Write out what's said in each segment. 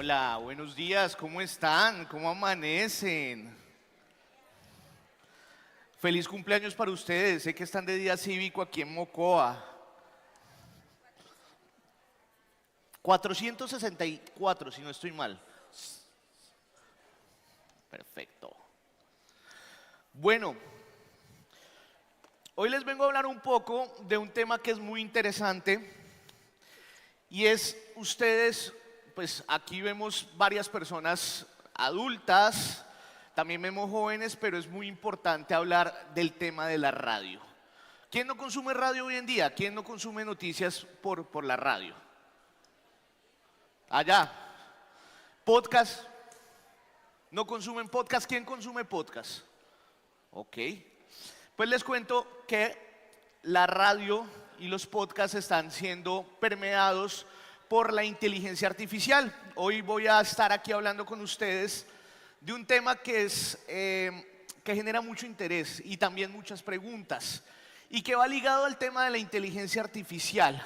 Hola, buenos días, ¿cómo están? ¿Cómo amanecen? Feliz cumpleaños para ustedes, sé que están de día cívico aquí en Mocoa. 464, si no estoy mal. Perfecto. Bueno, hoy les vengo a hablar un poco de un tema que es muy interesante y es ustedes, pues aquí vemos varias personas adultas, también vemos jóvenes, pero es muy importante hablar del tema de la radio. ¿Quién no consume radio hoy en día? ¿Quién no consume noticias por la radio? Allá. Podcast. ¿No consumen podcast? ¿Quién consume podcast? Ok. Pues les cuento que la radio y los podcasts están siendo permeados por la inteligencia artificial. Hoy voy a estar aquí hablando con ustedes de un tema que genera mucho interés y también muchas preguntas y que va ligado al tema de la inteligencia artificial.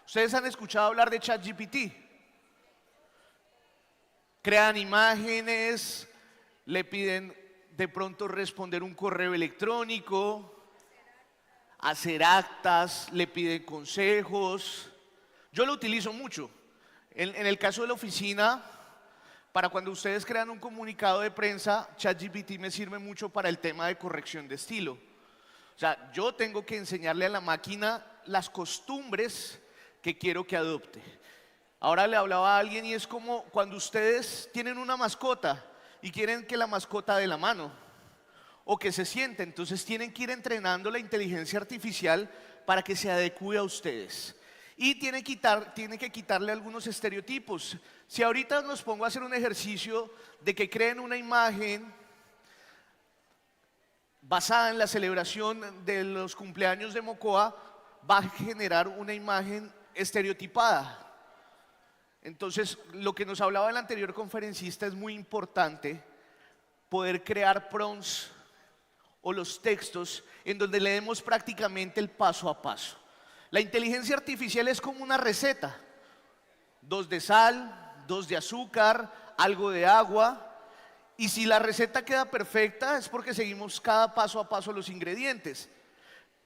¿Ustedes han escuchado hablar de ChatGPT? Crean imágenes, le piden de pronto responder un correo electrónico, hacer actas, le piden consejos. Yo lo utilizo mucho. En el caso de la oficina, para cuando ustedes crean un comunicado de prensa, ChatGPT me sirve mucho para el tema de corrección de estilo. O sea, yo tengo que enseñarle a la máquina las costumbres que quiero que adopte. Ahora le hablaba a alguien y es como cuando ustedes tienen una mascota y quieren que la mascota dé la mano o que se siente, entonces tienen que ir entrenando la inteligencia artificial para que se adecue a ustedes. Y tiene que quitarle algunos estereotipos. Si ahorita nos pongo a hacer un ejercicio de que creen una imagen basada en la celebración de los cumpleaños de Mocoa, va a generar una imagen estereotipada. Entonces, lo que nos hablaba el anterior conferencista es muy importante poder crear prompts o los textos en donde leemos prácticamente el paso a paso. La inteligencia artificial es como una receta: 2 de sal, 2 de azúcar, algo de agua. Y si la receta queda perfecta es porque seguimos cada paso a paso los ingredientes.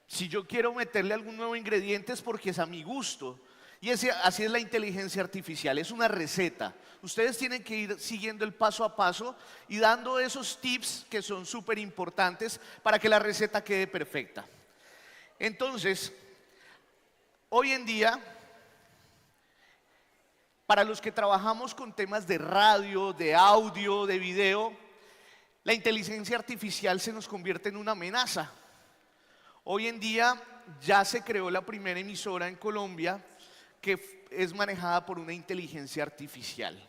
Si yo quiero meterle algún nuevo ingrediente es porque es a mi gusto. Y así es la inteligencia artificial, es una receta. Ustedes tienen que ir siguiendo el paso a paso y dando esos tips que son súper importantes para que la receta quede perfecta. Entonces, hoy en día, para los que trabajamos con temas de radio, de audio, de video, la inteligencia artificial se nos convierte en una amenaza. Hoy en día ya se creó la primera emisora en Colombia que es manejada por una inteligencia artificial,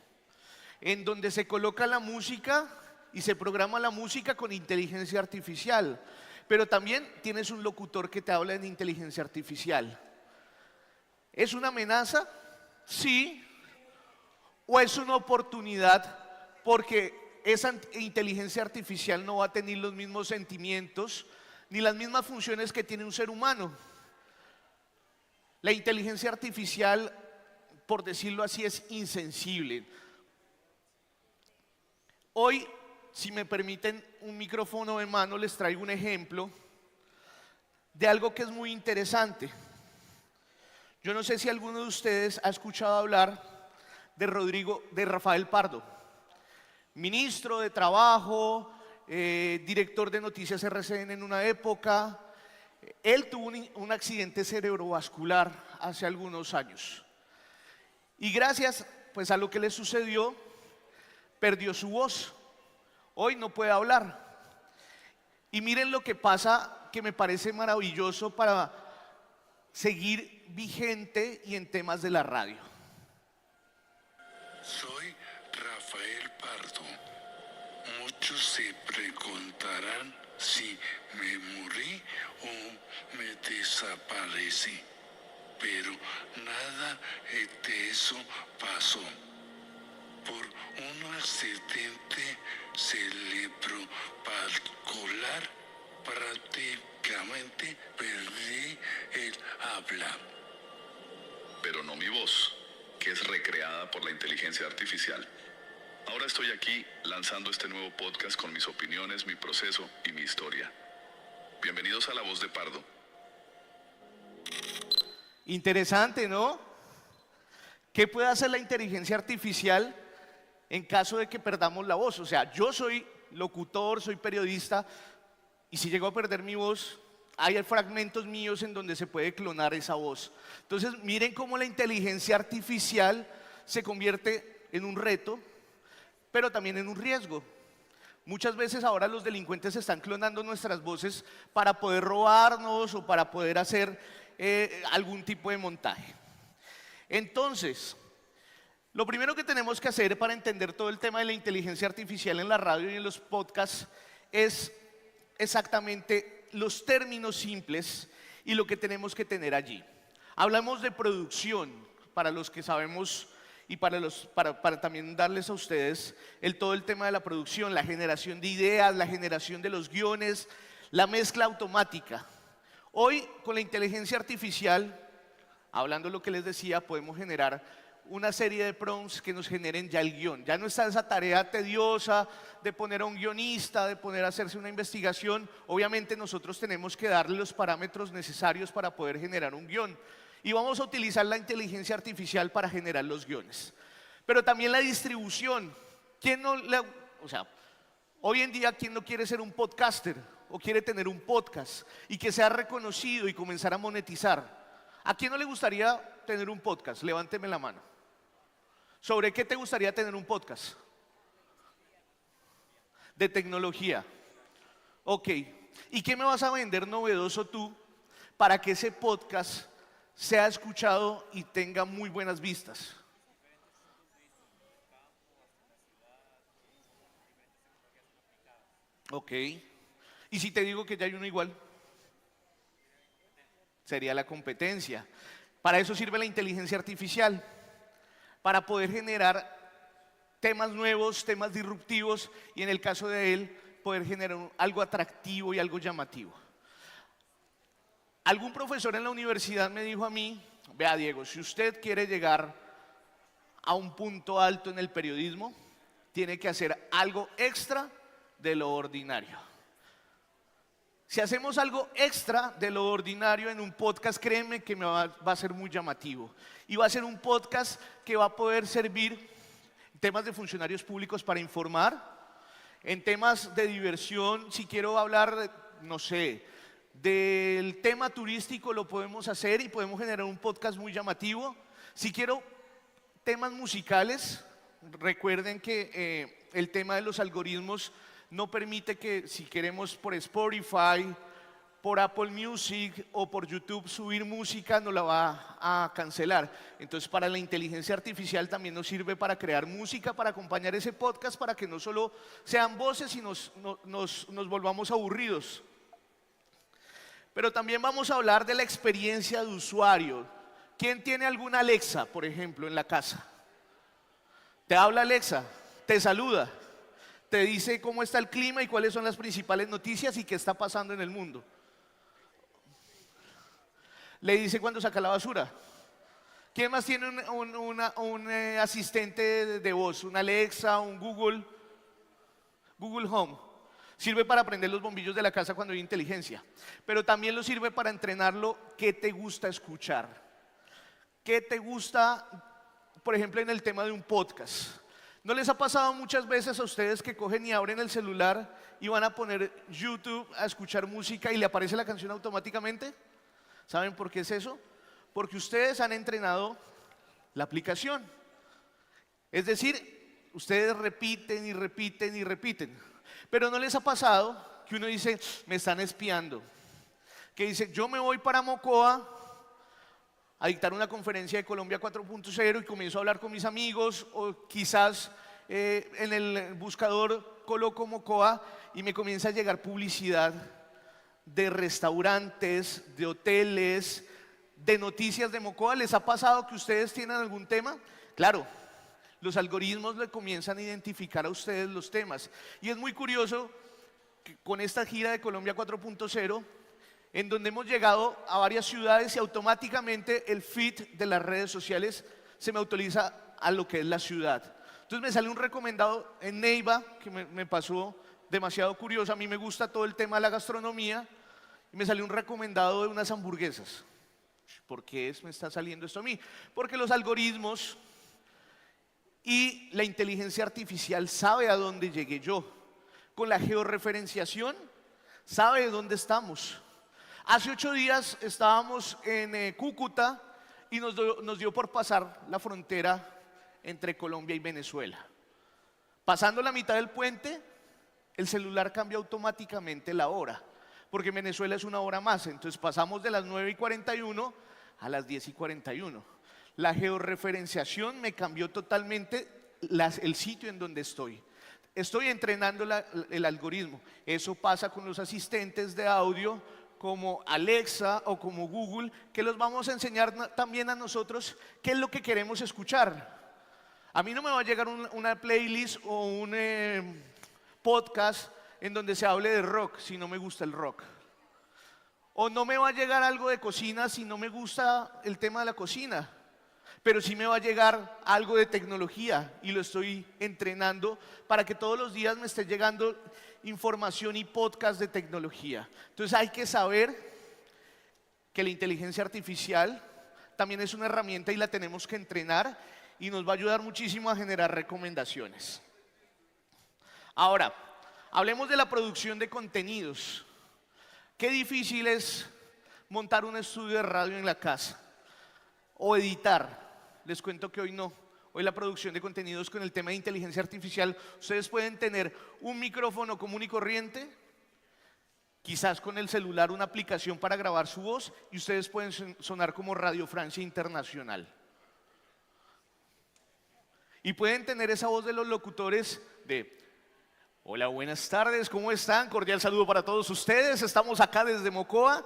en donde se coloca la música y se programa la música con inteligencia artificial, pero también tienes un locutor que te habla en inteligencia artificial. ¿Es una amenaza? Sí. ¿O es una oportunidad? Porque esa inteligencia artificial no va a tener los mismos sentimientos ni las mismas funciones que tiene un ser humano. La inteligencia artificial, por decirlo así, es insensible. Hoy, si me permiten un micrófono en mano, les traigo un ejemplo de algo que es muy interesante. Yo no sé si alguno de ustedes ha escuchado hablar de Rafael Pardo, ministro de Trabajo, director de Noticias RCN en una época. Él tuvo un accidente cerebrovascular hace algunos años y gracias pues a lo que le sucedió perdió su voz. Hoy no puede hablar. Y miren lo que pasa, que me parece maravilloso para seguir vigente y en temas de la radio. Soy Rafael Pardo. Muchos se preguntarán si me morí o me desaparecí, pero nada de eso pasó. Por un accidente cerebrovascular prácticamente perdí el habla. Pero no mi voz, que es recreada por la inteligencia artificial. Ahora estoy aquí lanzando este nuevo podcast con mis opiniones, mi proceso y mi historia. Bienvenidos a La Voz de Pardo. Interesante, ¿no? ¿Qué puede hacer la inteligencia artificial en caso de que perdamos la voz? O sea, yo soy locutor, soy periodista, y si llego a perder mi voz, hay fragmentos míos en donde se puede clonar esa voz. Entonces, miren cómo la inteligencia artificial se convierte en un reto, pero también en un riesgo. Muchas veces ahora los delincuentes están clonando nuestras voces para poder robarnos o para poder hacer algún tipo de montaje. Entonces, lo primero que tenemos que hacer para entender todo el tema de la inteligencia artificial en la radio y en los podcasts es exactamente los términos simples y lo que tenemos que tener allí. Hablamos de producción, para los que sabemos y para también darles a ustedes todo el tema de la producción, la generación de ideas, la generación de los guiones, la mezcla automática. Hoy, con la inteligencia artificial, hablando de lo que les decía, podemos generar una serie de prompts que nos generen ya el guión. Ya no está esa tarea tediosa de poner a un guionista, de poner a hacerse una investigación. Obviamente nosotros tenemos que darle los parámetros necesarios para poder generar un guión. Y vamos a utilizar la inteligencia artificial para generar los guiones. Pero también la distribución. Hoy en día, ¿quién no quiere ser un podcaster o quiere tener un podcast y que sea reconocido y comenzar a monetizar? ¿A quién no le gustaría tener un podcast? Levánteme la mano. ¿Sobre qué te gustaría tener un podcast? De tecnología. Ok. ¿Y qué me vas a vender novedoso tú para que ese podcast sea escuchado y tenga muy buenas vistas? Ok. ¿Y si te digo que ya hay uno igual? Sería la competencia. Para eso sirve la inteligencia artificial, para poder generar temas nuevos, temas disruptivos y en el caso de él, poder generar algo atractivo y algo llamativo. Algún profesor en la universidad me dijo a mí, vea Diego, si usted quiere llegar a un punto alto en el periodismo, tiene que hacer algo extra de lo ordinario. Si hacemos algo extra de lo ordinario en un podcast, créeme que va a ser muy llamativo. Y va a ser un podcast que va a poder servir en temas de funcionarios públicos para informar, en temas de diversión, si quiero hablar, no sé, del tema turístico lo podemos hacer y podemos generar un podcast muy llamativo. Si quiero temas musicales, recuerden que el tema de los algoritmos no permite que si queremos por Spotify, por Apple Music o por YouTube subir música, nos la va a cancelar. Entonces para la inteligencia artificial también nos sirve para crear música, para acompañar ese podcast, para que no solo sean voces y nos volvamos aburridos. Pero también vamos a hablar de la experiencia de usuario. ¿Quién tiene alguna Alexa, por ejemplo, en la casa? Te habla Alexa, te saluda, te dice cómo está el clima y cuáles son las principales noticias y qué está pasando en el mundo. Le dice cuándo saca la basura. ¿Quién más tiene un asistente de voz? ¿Un Alexa, un Google? Google Home. Sirve para prender los bombillos de la casa cuando hay inteligencia. Pero también lo sirve para entrenarlo. ¿Qué te gusta escuchar? ¿Qué te gusta, por ejemplo, en el tema de un podcast? ¿No les ha pasado muchas veces a ustedes que cogen y abren el celular y van a poner YouTube a escuchar música y le aparece la canción automáticamente? ¿Saben por qué es eso? Porque ustedes han entrenado la aplicación. Es decir, ustedes repiten y repiten y repiten. Pero ¿no les ha pasado que uno dice, me están espiando? Que dice, yo me voy para Mocoa a dictar una conferencia de Colombia 4.0 y comienzo a hablar con mis amigos o quizás en el buscador coloco Mocoa y me comienza a llegar publicidad de restaurantes, de hoteles, de noticias de Mocoa. ¿Les ha pasado que ustedes tienen algún tema? Claro, los algoritmos le comienzan a identificar a ustedes los temas. Y es muy curioso que con esta gira de Colombia 4.0, en donde hemos llegado a varias ciudades y automáticamente el feed de las redes sociales se me autoriza a lo que es la ciudad. Entonces me sale un recomendado en Neiva que me pasó demasiado curioso. A mí me gusta todo el tema de la gastronomía y me salió un recomendado de unas hamburguesas. ¿Por qué me está saliendo esto a mí? Porque los algoritmos y la inteligencia artificial sabe a dónde llegué yo. Con la georreferenciación sabe dónde estamos. Hace 8 días estábamos en Cúcuta y nos dio por pasar la frontera entre Colombia y Venezuela. Pasando la mitad del puente, el celular cambia automáticamente la hora, porque en Venezuela es 1 hora más. Entonces pasamos de las 9:41 a las 10:41. La georreferenciación me cambió totalmente el sitio en donde estoy. Estoy entrenando el algoritmo. Eso pasa con los asistentes de audio como Alexa o como Google, que los vamos a enseñar también a nosotros qué es lo que queremos escuchar. A mí no me va a llegar una playlist o un podcast en donde se hable de rock si no me gusta el rock. O no me va a llegar algo de cocina si no me gusta el tema de la cocina. Pero sí me va a llegar algo de tecnología y lo estoy entrenando para que todos los días me esté llegando información y podcast de tecnología. Entonces hay que saber que la inteligencia artificial también es una herramienta y la tenemos que entrenar y nos va a ayudar muchísimo a generar recomendaciones. Ahora, hablemos de la producción de contenidos. Qué difícil es montar un estudio de radio en la casa o editar. Les cuento que hoy no. Hoy la producción de contenidos con el tema de inteligencia artificial, ustedes pueden tener un micrófono común y corriente, quizás con el celular una aplicación para grabar su voz y ustedes pueden sonar como Radio Francia Internacional. Y pueden tener esa voz de los locutores de: hola, buenas tardes, ¿cómo están? Cordial saludo para todos ustedes, estamos acá desde Mocoa.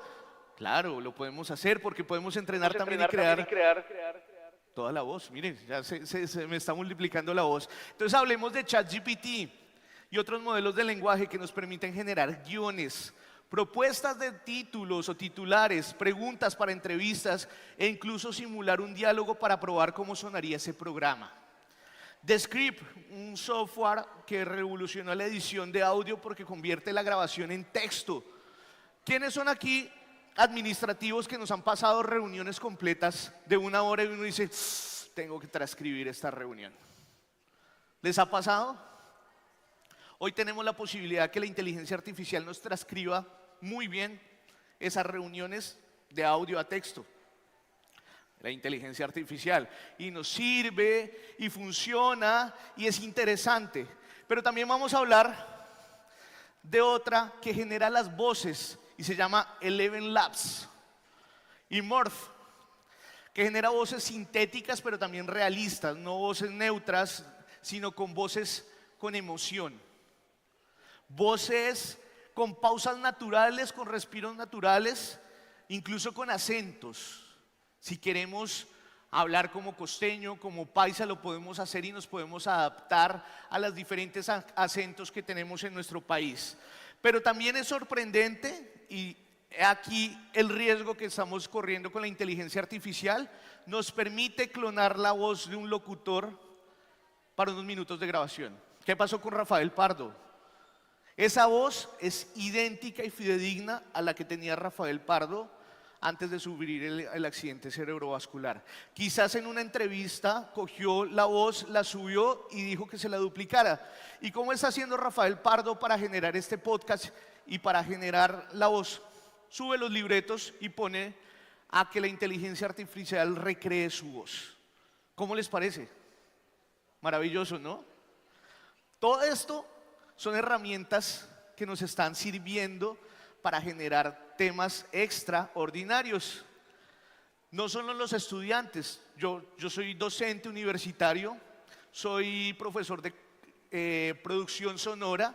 Claro, lo podemos hacer porque podemos entrenar también y crear toda la voz. Miren, ya se me está multiplicando la voz. Entonces hablemos de ChatGPT y otros modelos de lenguaje que nos permiten generar guiones, propuestas de títulos o titulares, preguntas para entrevistas e incluso simular un diálogo para probar cómo sonaría ese programa. Descript, un software que revolucionó la edición de audio porque convierte la grabación en texto. ¿Quiénes son aquí administrativos que nos han pasado reuniones completas de 1 hora y uno dice: tengo que transcribir esta reunión? ¿Les ha pasado? Hoy tenemos la posibilidad que la inteligencia artificial nos transcriba muy bien esas reuniones de audio a texto. La inteligencia artificial, y nos sirve y funciona y es interesante. Pero también vamos a hablar de otra que genera las voces y se llama Eleven Labs y Morph, que genera voces sintéticas pero también realistas, no voces neutras, sino con voces con emoción, voces con pausas naturales, con respiros naturales, incluso con acentos. Si queremos hablar como costeño, como paisa, lo podemos hacer y nos podemos adaptar a los diferentes acentos que tenemos en nuestro país. Pero también es sorprendente, y aquí el riesgo que estamos corriendo con la inteligencia artificial, nos permite clonar la voz de un locutor para unos minutos de grabación. ¿Qué pasó con Rafael Pardo? Esa voz es idéntica y fidedigna a la que tenía Rafael Pardo antes de sufrir el accidente cerebrovascular. Quizás en una entrevista cogió la voz, la subió y dijo que se la duplicara. ¿Y cómo está haciendo Rafael Pardo para generar este podcast y para generar la voz? Sube los libretos y pone a que la inteligencia artificial recree su voz. ¿Cómo les parece? Maravilloso, ¿no? Todo esto son herramientas que nos están sirviendo para generar temas extraordinarios. No solo los estudiantes, yo soy docente universitario, soy profesor de producción sonora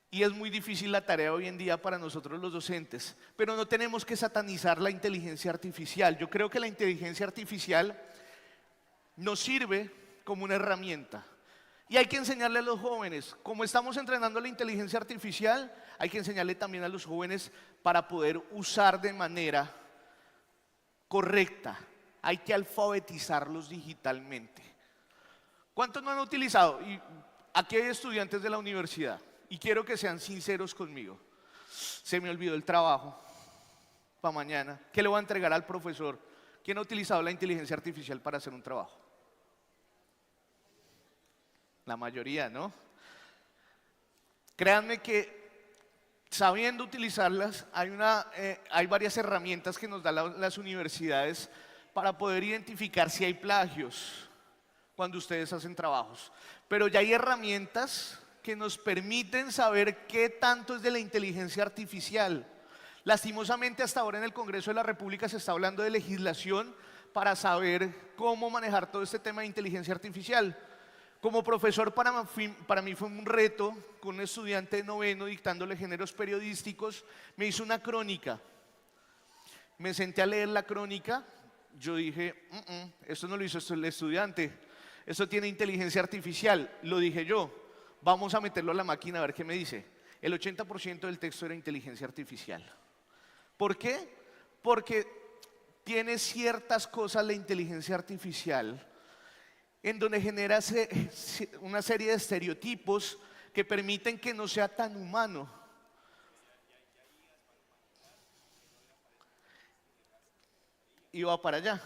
y es muy difícil la tarea hoy en día para nosotros los docentes, pero no tenemos que satanizar la inteligencia artificial. Yo creo que la inteligencia artificial nos sirve como una herramienta. Y hay que enseñarle a los jóvenes, como estamos entrenando la inteligencia artificial, hay que enseñarle también a los jóvenes para poder usar de manera correcta. Hay que alfabetizarlos digitalmente. ¿Cuántos no han utilizado? Y aquí hay estudiantes de la universidad y quiero que sean sinceros conmigo. Se me olvidó el trabajo para mañana. ¿Qué le voy a entregar al profesor? ¿Quién ha utilizado la inteligencia artificial para hacer un trabajo? La mayoría, ¿no? Créanme que sabiendo utilizarlas, hay varias herramientas que nos dan las universidades para poder identificar si hay plagios cuando ustedes hacen trabajos. Pero ya hay herramientas que nos permiten saber qué tanto es de la inteligencia artificial. Lastimosamente, hasta ahora en el Congreso de la República se está hablando de legislación para saber cómo manejar todo este tema de inteligencia artificial. Como profesor, para mí fue un reto con un estudiante de noveno dictándole géneros periodísticos. Me hizo una crónica. Me senté a leer la crónica. Yo dije, esto no lo hizo el estudiante. Esto tiene inteligencia artificial. Lo dije yo. Vamos a meterlo a la máquina a ver qué me dice. El 80% del texto era inteligencia artificial. ¿Por qué? Porque tiene ciertas cosas la inteligencia artificial en donde genera una serie de estereotipos que permiten que no sea tan humano. Y va para allá.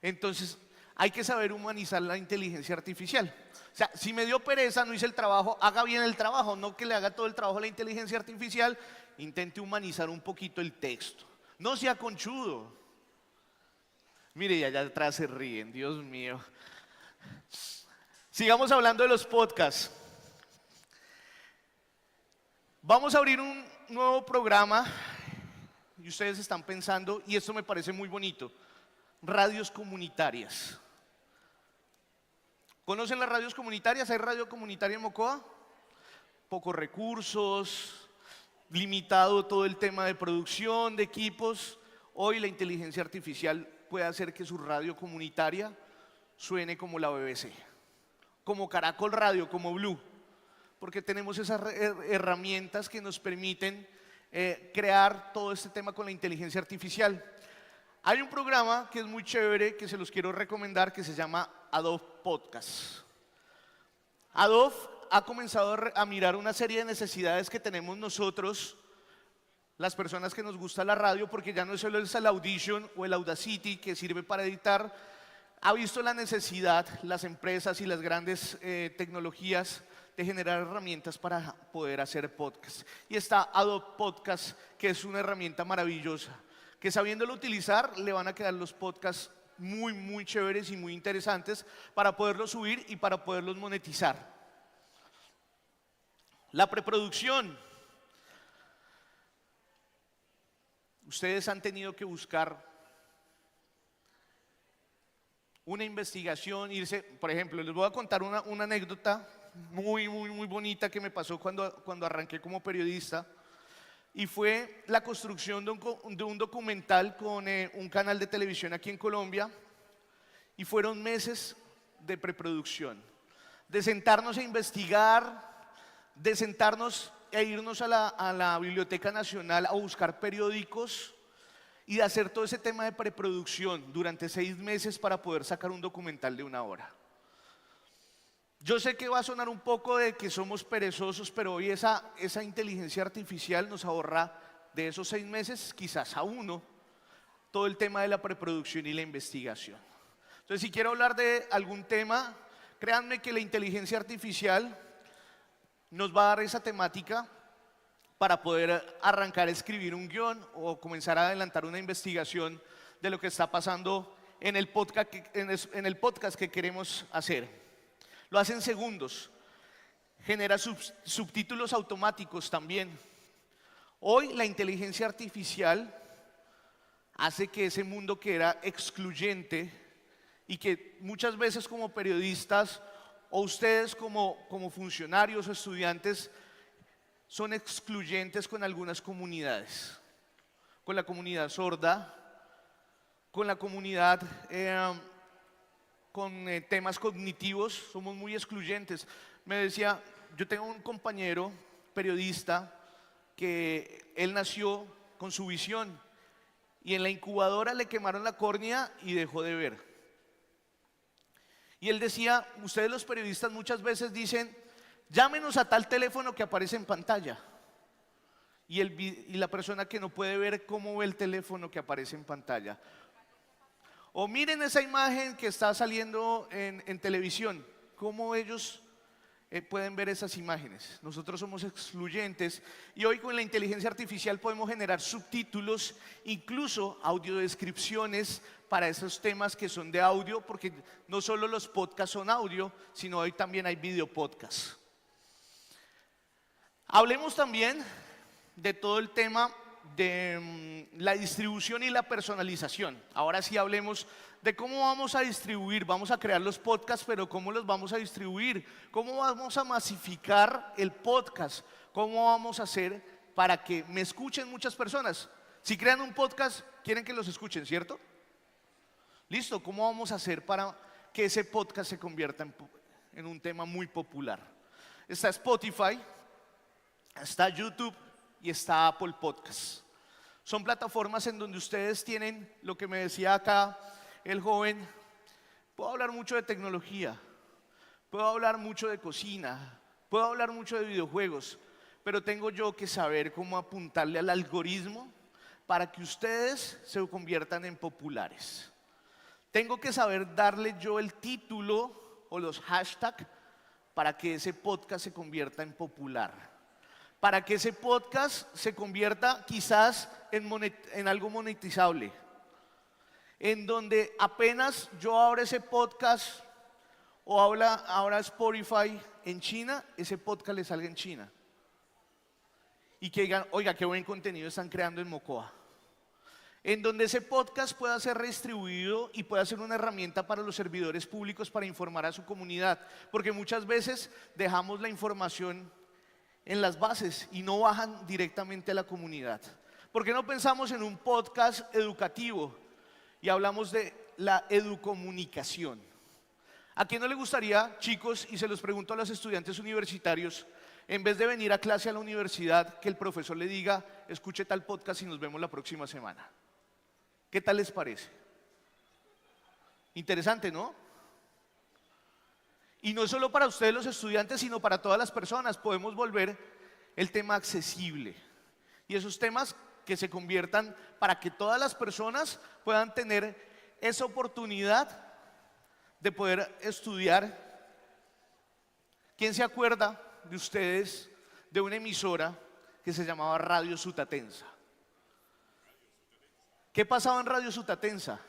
Entonces, hay que saber humanizar la inteligencia artificial. O sea, si me dio pereza, no hice el trabajo, haga bien el trabajo, no que le haga todo el trabajo a la inteligencia artificial, intente humanizar un poquito el texto. No sea conchudo. Mire, y allá atrás se ríen, Dios mío. Sigamos hablando de los podcasts. Vamos a abrir un nuevo programa y ustedes están pensando, y esto me parece muy bonito, radios comunitarias. ¿Conocen las radios comunitarias? ¿Hay radio comunitaria en Mocoa? Pocos recursos, limitado todo el tema de producción, de equipos. Hoy la inteligencia artificial puede hacer que su radio comunitaria suene como la BBC, como Caracol Radio, como Blue, porque tenemos esas herramientas que nos permiten crear todo este tema con la inteligencia artificial. Hay un programa que es muy chévere, que se los quiero recomendar, que se llama Adobe Podcast. Adobe ha comenzado a mirar una serie de necesidades que tenemos nosotros, las personas que nos gusta la radio, porque ya no solo es el Audition o el Audacity que sirve para editar. Ha visto la necesidad, las empresas y las grandes tecnologías, de generar herramientas para poder hacer podcast. Y está Adobe Podcast, que es una herramienta maravillosa, que sabiéndolo utilizar le van a quedar los podcasts muy, muy chéveres y muy interesantes para poderlos subir y para poderlos monetizar. La preproducción. Ustedes han tenido que buscar una investigación, irse, por ejemplo, les voy a contar una anécdota muy bonita que me pasó cuando arranqué como periodista, y fue la construcción de un documental con un canal de televisión aquí en Colombia, y fueron meses de preproducción, de sentarnos a investigar, de sentarnos e irnos a la Biblioteca Nacional a buscar periódicos y de hacer todo ese tema de preproducción durante 6 meses para poder sacar un documental de 1 hora. Yo sé que va a sonar un poco de que somos perezosos, pero hoy esa inteligencia artificial nos ahorra de esos 6 meses, quizás a 1, todo el tema de la preproducción y la investigación. Entonces, si quiero hablar de algún tema, créanme que la inteligencia artificial nos va a dar esa temática para poder arrancar a escribir un guión o comenzar a adelantar una investigación de lo que está pasando en el podcast que queremos hacer. Lo hace en segundos, genera subtítulos automáticos también. Hoy la inteligencia artificial hace que ese mundo que era excluyente y que muchas veces como periodistas o ustedes como funcionarios o estudiantes son excluyentes con algunas comunidades, con la comunidad sorda, con la comunidad con temas cognitivos, somos muy excluyentes. Me decía, yo tengo un compañero periodista que él nació con su visión y en la incubadora le quemaron la córnea y dejó de ver. Y él decía, ustedes los periodistas muchas veces dicen, llámenos a tal teléfono que aparece en pantalla. Y la persona que no puede ver cómo ve el teléfono que aparece en pantalla. O miren esa imagen que está saliendo en televisión, cómo ellos pueden ver esas imágenes. Nosotros somos excluyentes y hoy con la inteligencia artificial podemos generar subtítulos, incluso audiodescripciones para esos temas que son de audio, porque no solo los podcasts son audio, sino hoy también hay video podcasts. Hablemos también de todo el tema de la distribución y la personalización. Ahora sí hablemos de cómo vamos a distribuir, vamos a crear los podcasts, pero cómo los vamos a distribuir, cómo vamos a masificar el podcast, cómo vamos a hacer para que me escuchen muchas personas. Si crean un podcast, quieren que los escuchen, ¿cierto? Listo, ¿cómo vamos a hacer para que ese podcast se convierta en un tema muy popular? Está Spotify, está YouTube y está Apple Podcasts. Son plataformas en donde ustedes tienen lo que me decía acá el joven. Puedo hablar mucho de tecnología, puedo hablar mucho de cocina, puedo hablar mucho de videojuegos, pero tengo yo que saber cómo apuntarle al algoritmo para que ustedes se conviertan en populares. Tengo que saber darle yo el título o los hashtags para que ese podcast se convierta en popular. Para que ese podcast se convierta quizás en algo monetizable. En donde apenas yo abra ese podcast o ahora Spotify en China, ese podcast le salga en China. Y que digan, oiga, qué buen contenido están creando en Mocoa. En donde ese podcast pueda ser redistribuido y pueda ser una herramienta para los servidores públicos para informar a su comunidad. Porque muchas veces dejamos la información en las bases y no bajan directamente a la comunidad. ¿Por qué no pensamos en un podcast educativo y hablamos de la educomunicación? ¿A quién no le gustaría, chicos, y se los pregunto a los estudiantes universitarios, en vez de venir a clase a la universidad, que el profesor le diga, escuche tal podcast y nos vemos la próxima semana? ¿Qué tal les parece? Interesante, ¿no? Y no solo para ustedes los estudiantes, sino para todas las personas. Podemos volver el tema accesible. Y esos temas que se conviertan para que todas las personas puedan tener esa oportunidad de poder estudiar. ¿Quién se acuerda de ustedes de una emisora que se llamaba Radio Sutatensa? ¿Qué pasaba en Radio Sutatensa?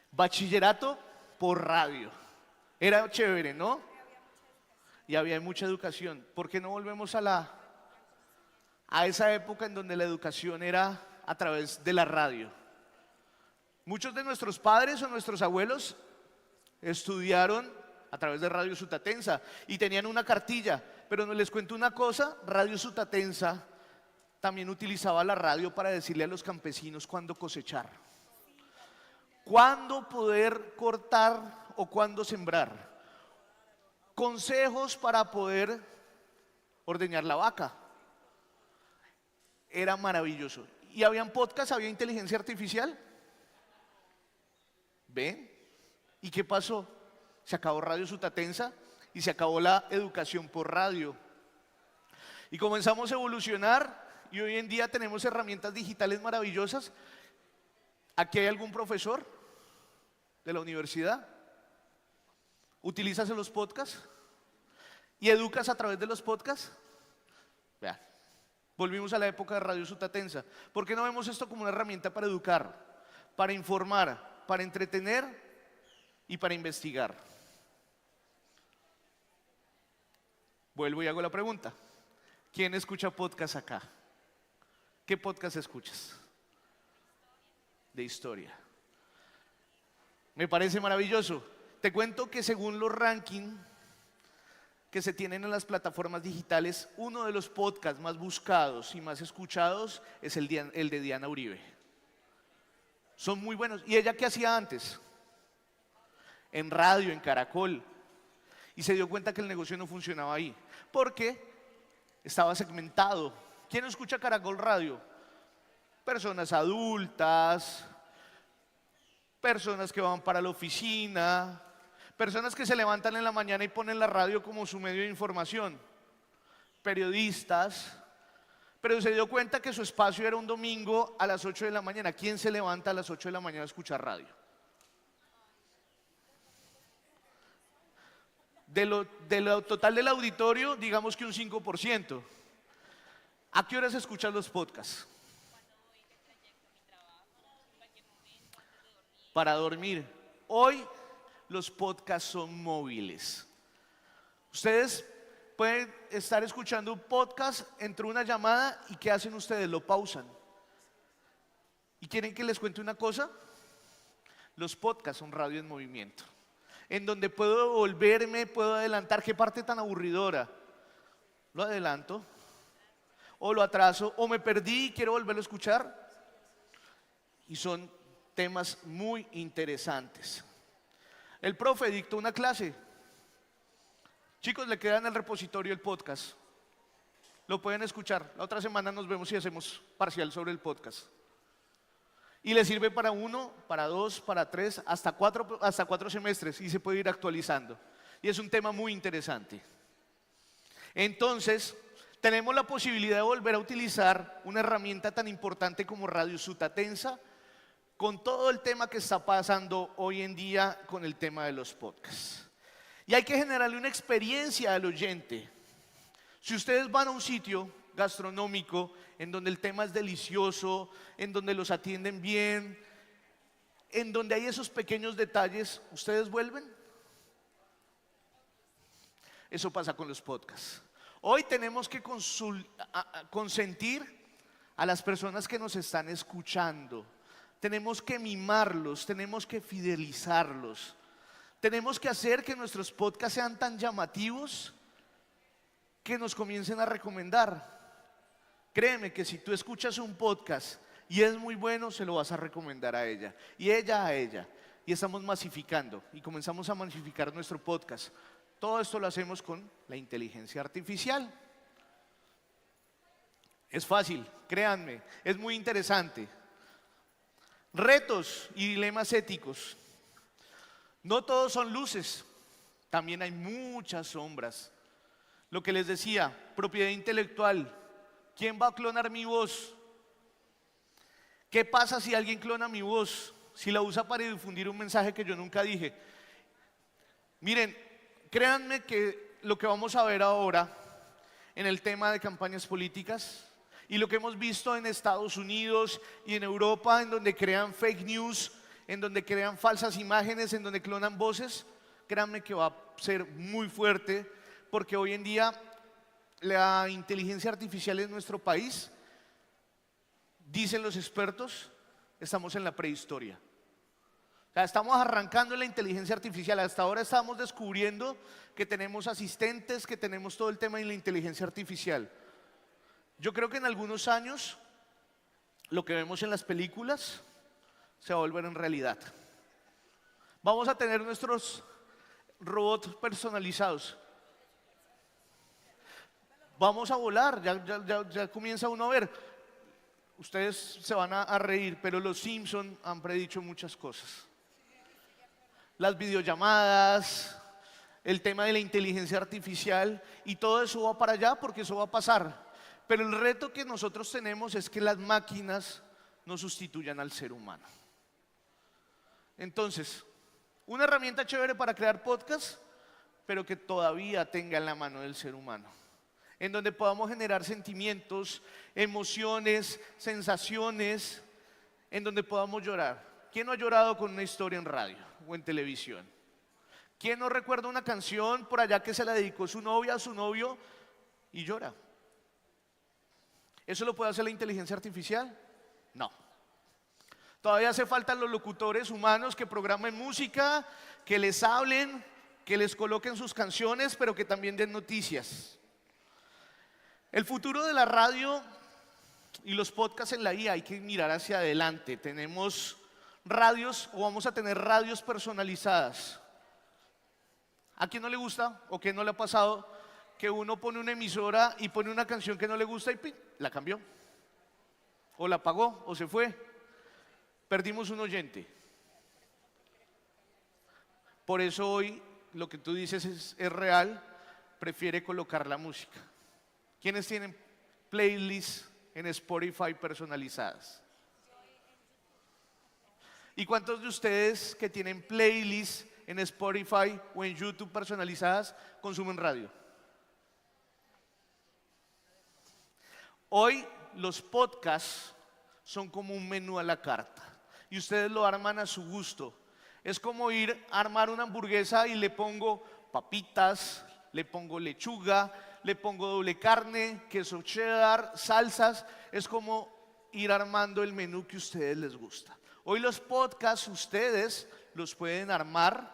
Bachillerato por radio. Era chévere, ¿no? Y había mucha educación. ¿Por qué no volvemos a esa época en donde la educación era a través de la radio? Muchos de nuestros padres o nuestros abuelos estudiaron a través de Radio Sutatensa y tenían una cartilla, pero no les cuento una cosa, Radio Sutatensa también utilizaba la radio para decirle a los campesinos cuándo cosechar, cuándo poder cortar o cuándo sembrar, consejos para poder ordeñar la vaca. Era maravilloso. Y habían podcasts, había inteligencia artificial. ¿Ven? ¿Y qué pasó? Se acabó Radio Sutatensa y se acabó la educación por radio. Y comenzamos a evolucionar y hoy en día tenemos herramientas digitales maravillosas. ¿Aquí hay algún profesor de la universidad? ¿Utilizas los podcasts? ¿Y educas a través de los podcasts? Vean, volvimos a la época de Radio Sutatensa. ¿Por qué no vemos esto como una herramienta para educar, para informar, para entretener y para investigar? Vuelvo y hago la pregunta. ¿Quién escucha podcast acá? ¿Qué podcast escuchas? De historia. Me parece maravilloso. Te cuento que según los rankings que se tienen en las plataformas digitales, uno de los podcasts más buscados y más escuchados es el de Diana Uribe. Son muy buenos. ¿Y ella qué hacía antes? En radio, en Caracol. Y se dio cuenta que el negocio no funcionaba ahí, porque estaba segmentado. ¿Quién escucha Caracol Radio? Personas adultas, personas que van para la oficina, personas que se levantan en la mañana y ponen la radio como su medio de información, periodistas, pero se dio cuenta que su espacio era un domingo a las 8 de la mañana. ¿Quién se levanta a las 8 de la mañana a escuchar radio? De lo total del auditorio, digamos que un 5%. ¿A qué horas escuchan los podcasts? Para dormir. Hoy los podcasts son móviles. Ustedes pueden estar escuchando un podcast, entró una llamada y ¿qué hacen ustedes? Lo pausan. ¿Y quieren que les cuente una cosa? Los podcasts son radio en movimiento, en donde puedo volverme, puedo adelantar. ¿Qué parte tan aburridora? Lo adelanto, o lo atraso, o me perdí y quiero volverlo a escuchar. Y son temas muy interesantes. El profe dictó una clase. Chicos, le queda en el repositorio el podcast. Lo pueden escuchar. La otra semana nos vemos y hacemos parcial sobre el podcast. Y le sirve para 1, para 2, para 3, hasta 4 semestres y se puede ir actualizando. Y es un tema muy interesante. Entonces, tenemos la posibilidad de volver a utilizar una herramienta tan importante como Radio Sutatensa con todo el tema que está pasando hoy en día con el tema de los podcasts. Y hay que generarle una experiencia al oyente. Si ustedes van a un sitio gastronómico en donde el tema es delicioso, en donde los atienden bien, en donde hay esos pequeños detalles, ¿ustedes vuelven? Eso pasa con los podcasts. Hoy tenemos que consentir a las personas que nos están escuchando. Tenemos que mimarlos, tenemos que fidelizarlos. Tenemos que hacer que nuestros podcasts sean tan llamativos que nos comiencen a recomendar. Créeme que si tú escuchas un podcast y es muy bueno, se lo vas a recomendar a ella y ella a ella. Y estamos masificando y comenzamos a masificar nuestro podcast. Todo esto lo hacemos con la inteligencia artificial. Es fácil, créanme, es muy interesante. Retos y dilemas éticos. No todos son luces, también hay muchas sombras. Lo que les decía, propiedad intelectual. ¿Quién va a clonar mi voz? ¿Qué pasa si alguien clona mi voz? Si la usa para difundir un mensaje que yo nunca dije. Miren, créanme que lo que vamos a ver ahora en el tema de campañas políticas y lo que hemos visto en Estados Unidos y en Europa, en donde crean fake news, en donde crean falsas imágenes, en donde clonan voces, créanme que va a ser muy fuerte, porque hoy en día la inteligencia artificial en nuestro país, dicen los expertos, estamos en la prehistoria. O sea, estamos arrancando la inteligencia artificial. Hasta ahora estamos descubriendo que tenemos asistentes, que tenemos todo el tema de la inteligencia artificial. Yo creo que en algunos años lo que vemos en las películas se va a volver en realidad. Vamos a tener nuestros robots personalizados. Vamos a volar, ya comienza uno a ver. Ustedes se van a reír, pero los Simpson han predicho muchas cosas. Las videollamadas, el tema de la inteligencia artificial y todo eso va para allá porque eso va a pasar. Pero el reto que nosotros tenemos es que las máquinas no sustituyan al ser humano. Entonces, una herramienta chévere para crear podcasts, pero que todavía tenga en la mano del ser humano, en donde podamos generar sentimientos, emociones, sensaciones, en donde podamos llorar. ¿Quién no ha llorado con una historia en radio o en televisión? ¿Quién no recuerda una canción por allá que se la dedicó su novia a su novio y llora? ¿Eso lo puede hacer la inteligencia artificial? No. Todavía hace falta los locutores humanos que programen música, que les hablen, que les coloquen sus canciones, pero que también den noticias. El futuro de la radio y los podcasts en la IA hay que mirar hacia adelante. Tenemos radios o vamos a tener radios personalizadas. ¿A quién no le gusta o qué no le ha pasado que uno pone una emisora y pone una canción que no le gusta y ¡pin!, la cambió? O la apagó o se fue. Perdimos un oyente. Por eso hoy lo que tú dices es real, prefiere colocar la música. ¿Quiénes tienen playlists en Spotify personalizadas? ¿Y cuántos de ustedes que tienen playlists en Spotify o en YouTube personalizadas consumen radio? Hoy los podcasts son como un menú a la carta y ustedes lo arman a su gusto. Es como ir a armar una hamburguesa y le pongo papitas, le pongo lechuga, le pongo doble carne, queso cheddar, salsas. Es como ir armando el menú que a ustedes les gusta. Hoy los podcasts ustedes los pueden armar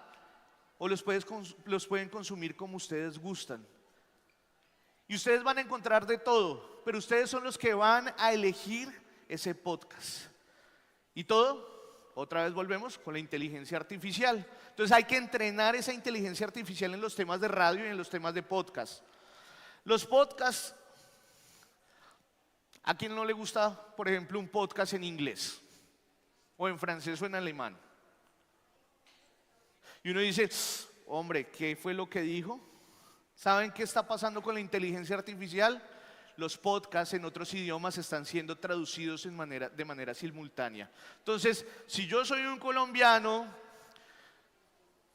o los pueden consumir como ustedes gustan. Y ustedes van a encontrar de todo, pero ustedes son los que van a elegir ese podcast. Y todo, otra vez volvemos con la inteligencia artificial. Entonces hay que entrenar esa inteligencia artificial en los temas de radio y en los temas de podcast. Los podcasts, ¿a quién no le gusta, por ejemplo, un podcast en inglés? O en francés o en alemán. Y uno dice, hombre, ¿qué fue lo que dijo? ¿Saben qué está pasando con la inteligencia artificial? Los podcasts en otros idiomas están siendo traducidos de manera simultánea. Entonces, si yo soy un colombiano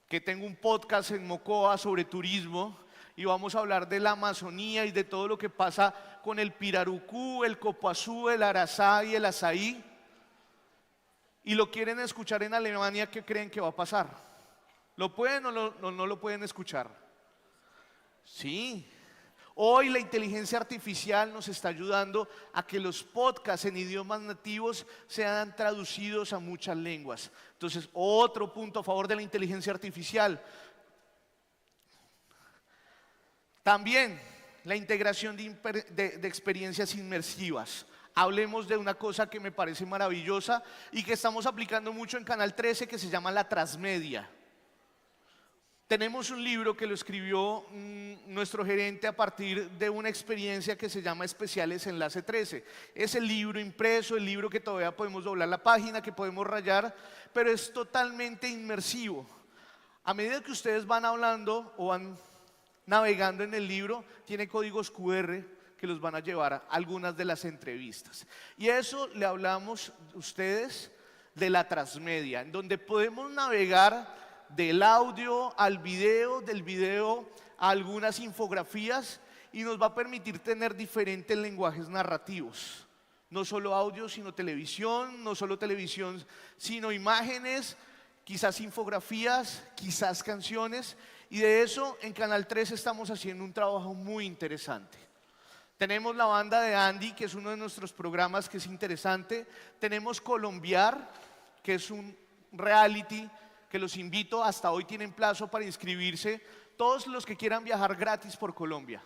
que tengo un podcast en Mocoa sobre turismo y vamos a hablar de la Amazonía y de todo lo que pasa con el pirarucú, el copoazú, el arazá y el azaí, y lo quieren escuchar en Alemania, ¿qué creen que va a pasar? ¿Lo pueden o no lo pueden escuchar? Sí. Hoy la inteligencia artificial nos está ayudando a que los podcasts en idiomas nativos sean traducidos a muchas lenguas. Entonces, otro punto a favor de la inteligencia artificial. También la integración de experiencias inmersivas. Hablemos de una cosa que me parece maravillosa y que estamos aplicando mucho en Canal 13, que se llama la transmedia. Tenemos un libro que lo escribió nuestro gerente a partir de una experiencia que se llama Especiales Enlace 13. Es el libro impreso, el libro que todavía podemos doblar la página, que podemos rayar, pero es totalmente inmersivo. A medida que ustedes van hablando o van navegando en el libro, tiene códigos QR que los van a llevar a algunas de las entrevistas. Y eso le hablamos a ustedes de la transmedia, en donde podemos navegar del audio al video, del video a algunas infografías, y nos va a permitir tener diferentes lenguajes narrativos. No solo audio, sino televisión, no solo televisión, sino imágenes, quizás infografías, quizás canciones, y de eso en Canal 3 estamos haciendo un trabajo muy interesante. Tenemos la banda de Andy, que es uno de nuestros programas que es interesante. Tenemos Colombiar, que es un reality que los invito, hasta hoy tienen plazo para inscribirse, todos los que quieran viajar gratis por Colombia.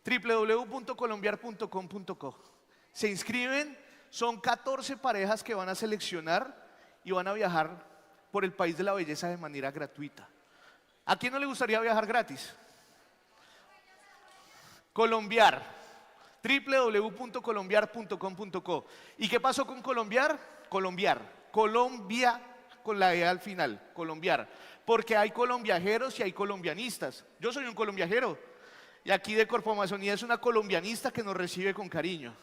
www.colombiar.com.co. Se inscriben, son 14 parejas que van a seleccionar y van a viajar por el país de la belleza de manera gratuita. ¿A quién no le gustaría viajar gratis? Colombiar, www.colombiar.com.co. ¿Y qué pasó con Colombiar? Colombia con la E al final, colombiar. Porque hay colombiajeros y hay colombianistas. Yo soy un colombiajero y aquí de Corpo Amazonía es una colombianista que nos recibe con cariño.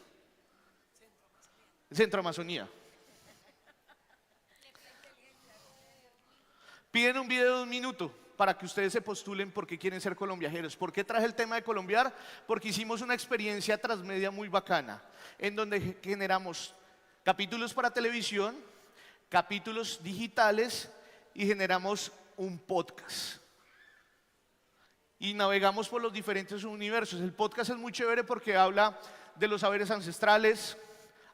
Centro Amazonía. Piden un video de 1 minuto para que ustedes se postulen porque quieren ser colombiajeros. ¿Por qué traje el tema de colombiar? Porque hicimos una experiencia transmedia muy bacana, en donde generamos capítulos para televisión, capítulos digitales y generamos un podcast. Y navegamos por los diferentes universos. El podcast es muy chévere porque habla de los saberes ancestrales,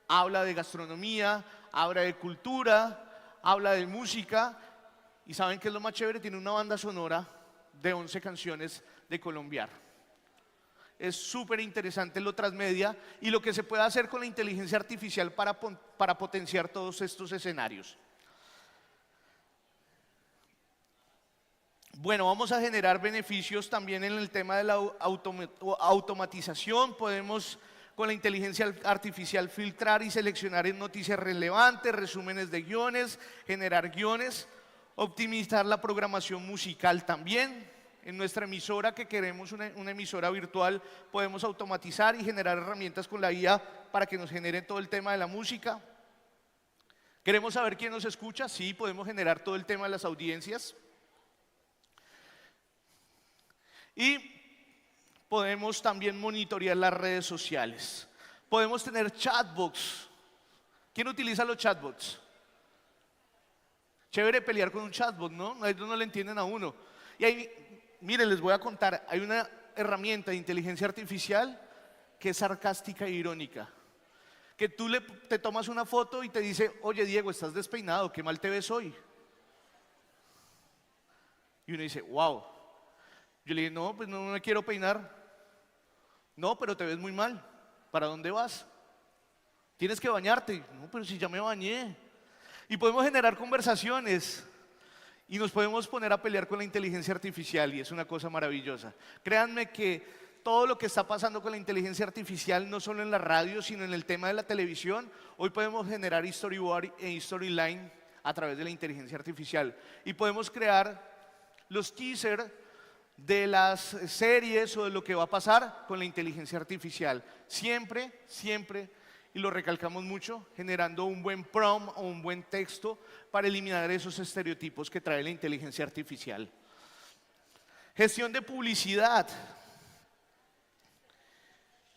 habla de gastronomía, habla de cultura, habla de música. ¿Y saben qué es lo más chévere? Tiene una banda sonora de 11 canciones de Colombiar. Es súper interesante lo transmedia y lo que se puede hacer con la inteligencia artificial para potenciar todos estos escenarios. Bueno, vamos a generar beneficios también en el tema de la automatización. Podemos con la inteligencia artificial filtrar y seleccionar en noticias relevantes, resúmenes de guiones, generar guiones. Optimizar la programación musical también. En nuestra emisora, que queremos una emisora virtual, podemos automatizar y generar herramientas con la IA para que nos genere todo el tema de la música. ¿Queremos saber quién nos escucha? Sí, podemos generar todo el tema de las audiencias. Y podemos también monitorear las redes sociales. Podemos tener chatbots. ¿Quién utiliza los chatbots? Chévere pelear con un chatbot, ¿no? A ellos no le entienden a uno. Y ahí, miren, les voy a contar, hay una herramienta de inteligencia artificial que es sarcástica e irónica. Que tú te tomas una foto y te dice, oye Diego, estás despeinado, qué mal te ves hoy. Y uno dice, wow. Yo le dije, no, pues no me quiero peinar. No, pero te ves muy mal. ¿Para dónde vas? Tienes que bañarte. No, pero si ya me bañé. Y podemos generar conversaciones y nos podemos poner a pelear con la inteligencia artificial y es una cosa maravillosa. Créanme que todo lo que está pasando con la inteligencia artificial, no solo en la radio, sino en el tema de la televisión, hoy podemos generar storyboard e storyline a través de la inteligencia artificial. Y podemos crear los teasers de las series o de lo que va a pasar con la inteligencia artificial. Siempre, siempre, y lo recalcamos mucho, generando un buen prompt o un buen texto para eliminar esos estereotipos que trae la inteligencia artificial. Gestión de publicidad.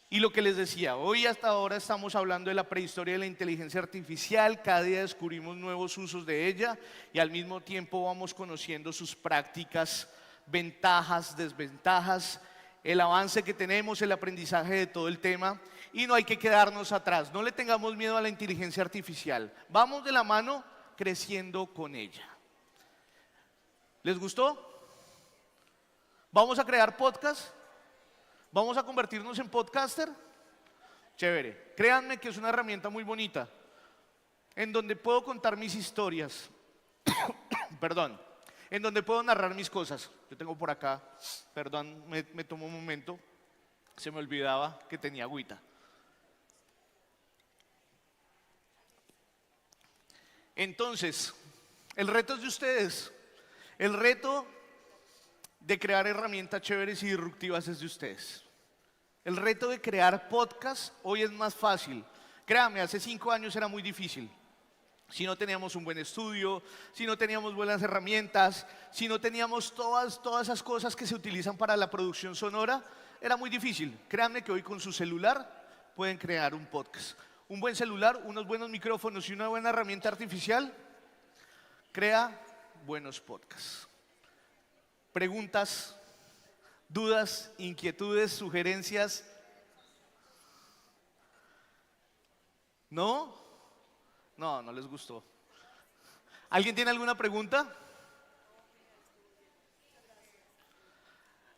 Y lo que les decía, hoy hasta ahora estamos hablando de la prehistoria de la inteligencia artificial, cada día descubrimos nuevos usos de ella y al mismo tiempo vamos conociendo sus prácticas, ventajas, desventajas, el avance que tenemos, el aprendizaje de todo el tema y no hay que quedarnos atrás, no le tengamos miedo a la inteligencia artificial, vamos de la mano creciendo con ella. ¿Les gustó? ¿Vamos a crear podcast? ¿Vamos a convertirnos en podcaster? Chévere. Créanme que es una herramienta muy bonita, en donde puedo contar mis historias, perdón, en donde puedo narrar mis cosas. Yo tengo por acá, perdón, me tomo un momento, se me olvidaba que tenía agüita. Entonces, el reto es de ustedes, el reto de crear herramientas chéveres y disruptivas es de ustedes. El reto de crear podcast hoy es más fácil. Créanme, hace 5 años era muy difícil. Si no teníamos un buen estudio, si no teníamos buenas herramientas, si no teníamos todas esas cosas que se utilizan para la producción sonora, era muy difícil. Créanme que hoy con su celular pueden crear un podcast. Un buen celular, unos buenos micrófonos y una buena herramienta artificial, crea buenos podcasts. Preguntas, dudas, inquietudes, sugerencias. ¿No? No les gustó. ¿Alguien tiene alguna pregunta?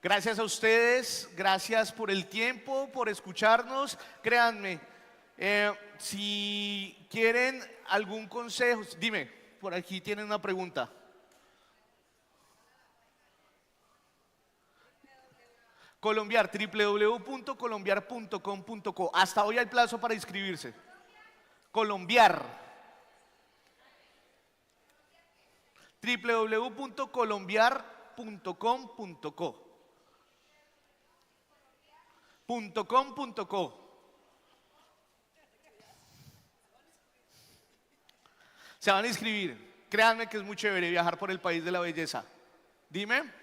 Gracias a ustedes, gracias por el tiempo, por escucharnos. Créanme, si quieren algún consejo, dime, por aquí tienen una pregunta. Colombiar, www.colombiar.com.co. Hasta hoy hay plazo para inscribirse. Colombiar. www.colombiar.com.co. .com.co. Se van a inscribir. Créanme que es muy chévere viajar por el país de la belleza. Dime.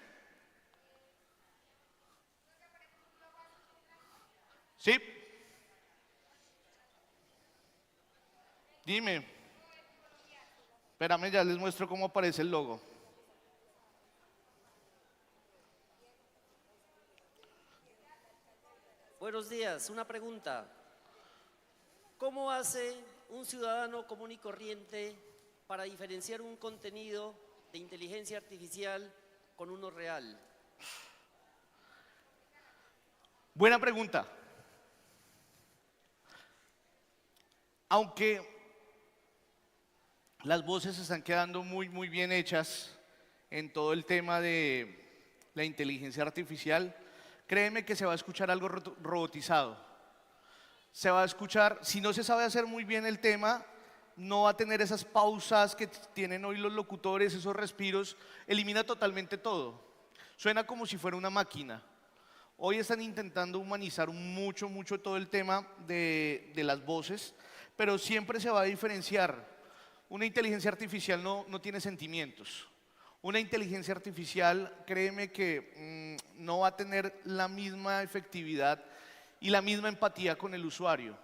¿Sí? Dime. Espérame, ya les muestro cómo aparece el logo. Buenos días, una pregunta. ¿Cómo hace un ciudadano común y corriente para diferenciar un contenido de inteligencia artificial con uno real? Buena pregunta. Aunque las voces están quedando muy bien hechas en todo el tema de la inteligencia artificial, créeme que se va a escuchar algo robotizado. Se va a escuchar, si no se sabe hacer muy bien el tema, no va a tener esas pausas que tienen hoy los locutores, esos respiros, elimina totalmente todo. Suena como si fuera una máquina. Hoy están intentando humanizar mucho todo el tema de las voces, pero siempre se va a diferenciar. Una inteligencia artificial no tiene sentimientos. Una inteligencia artificial, créeme que no va a tener la misma efectividad y la misma empatía con el usuario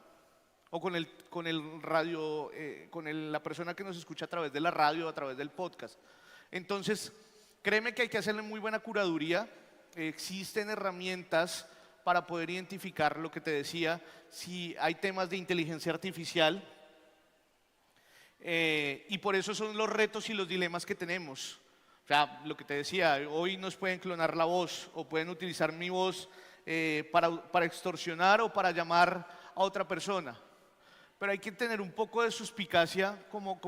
o con el radio, la persona que nos escucha a través de la radio o a través del podcast. Entonces, créeme que hay que hacerle muy buena curaduría. Existen herramientas para poder identificar lo que te decía, si hay temas de inteligencia artificial, y por eso son los retos y los dilemas que tenemos. O sea, lo que te decía, hoy nos pueden clonar la voz o pueden utilizar mi voz para extorsionar o para llamar a otra persona. Pero hay que tener un poco de suspicacia como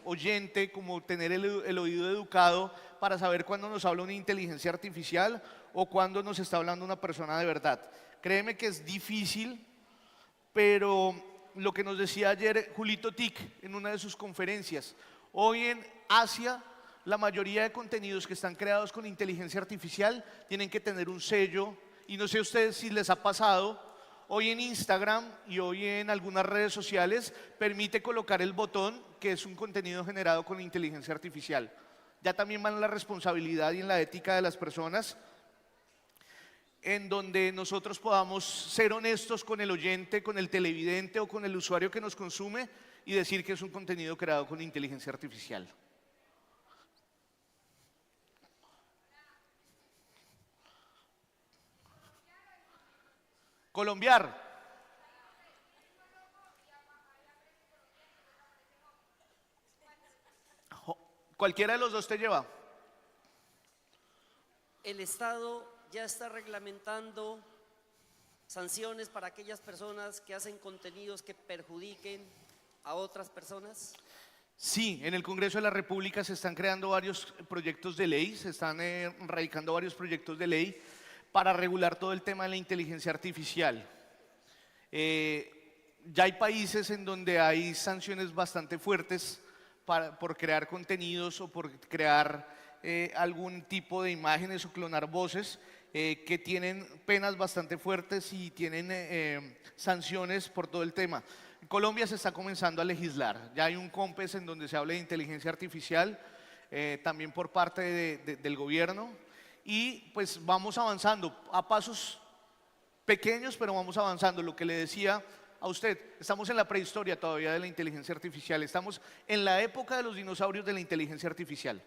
oyente, como tener el oído educado para saber cuándo nos habla una inteligencia artificial o cuándo nos está hablando una persona de verdad. Créeme que es difícil, pero lo que nos decía ayer Julito Tic en una de sus conferencias, hoy en Asia la mayoría de contenidos que están creados con inteligencia artificial tienen que tener un sello, y no sé a ustedes si les ha pasado. Hoy en Instagram y hoy en algunas redes sociales permite colocar el botón que es un contenido generado con inteligencia artificial. Ya también va en la responsabilidad y en la ética de las personas, en donde nosotros podamos ser honestos con el oyente, con el televidente o con el usuario que nos consume y decir que es un contenido creado con inteligencia artificial. Colombiar. Cualquiera de los dos te lleva. El Estado ya está reglamentando sanciones para aquellas personas que hacen contenidos que perjudiquen a otras personas. Sí, en el Congreso de la República se están creando varios proyectos de ley, se están radicando varios proyectos de ley para regular todo el tema de la inteligencia artificial. Ya hay países en donde hay sanciones bastante fuertes por crear contenidos o por crear algún tipo de imágenes o clonar voces, que tienen penas bastante fuertes y tienen sanciones por todo el tema. En Colombia se está comenzando a legislar, ya hay un COMPES en donde se habla de inteligencia artificial, también por parte del gobierno, y pues vamos avanzando a pasos pequeños, pero vamos avanzando. Lo que le decía a usted, estamos en la prehistoria todavía de la inteligencia artificial, estamos en la época de los dinosaurios de la inteligencia artificial.